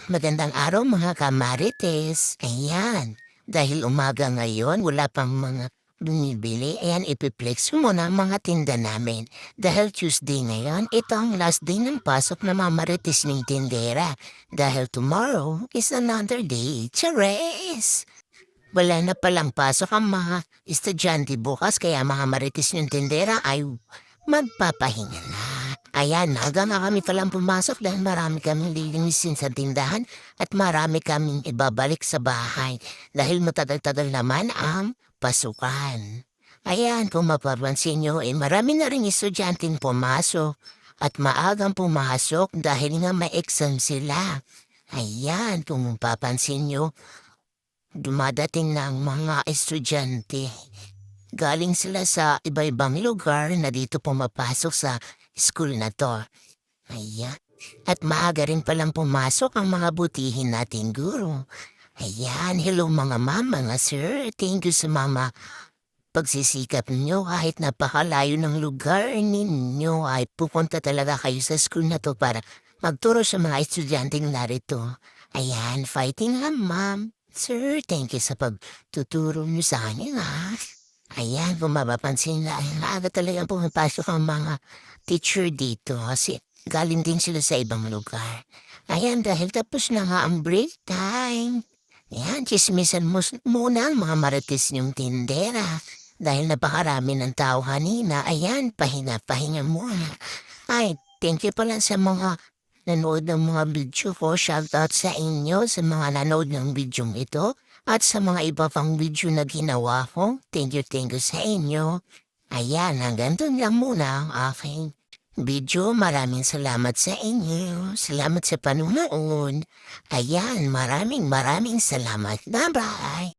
Magandang araw mga kamarites. Ayan, dahil umaga ngayon, wala pang mga bumibili. Ayan, ipiplex ko muna ang mga tinda namin. Dahil Tuesday ngayon, ito ang last day ng pasok ng mga marites ng tindera. Dahil tomorrow is another day. Chares! Wala na palang pasok ang mga estudyante bukas kaya mga marites ng tindera ay magpapahinga na. Ayan, hanggang na kami palang pumasok dahil marami kaming lilinisin sa tindahan at marami kaming ibabalik sa bahay dahil matagal-tagal naman ang pasukan. Ayan, kung mapapansin nyo, marami na rin estudyanteng pumasok at maagang pumasok dahil nga may exam sila. Ayan, kung mapapansin nyo, dumadating na ang mga estudyante. Galing sila sa iba-ibang lugar na dito pumapasok sa school na 'to. Ayan. At maaga rin palang pumasok ang mga butihin nating guro. Ayan, hello mga mama, mga sir. Thank you sa mama pagsisikap ninyo kahit napakalayo ng lugar ninyo ay pupunta talaga kayo sa school na 'to para magturo sa mga estudyanteng narito. Ayan, fighting lang ma'am. Sir, thank you sa pagtuturo niyo sa akin ha. Ayan, kung mapapansin na ay maaga talagang pumapasok ang mga teacher dito kasi galing din sila sa ibang lugar. Ayan, dahil tapos na nga ang break time. Ayan, chismisan mo muna ang mga marites niyong tindera. Dahil napakarami ng tao kanina, ayan, pahinga-pahinga muna. Ay, thank you pala sa mga nanood ng mga video ko. Shoutout sa inyo sa mga nanood ng video ito. At sa mga iba pang video na ginawa ko, thank you sa inyo. Ayan, hanggang doon lang muna ang aking video. Maraming salamat sa inyo. Salamat sa panunood. Ayan, maraming salamat. Bye-bye!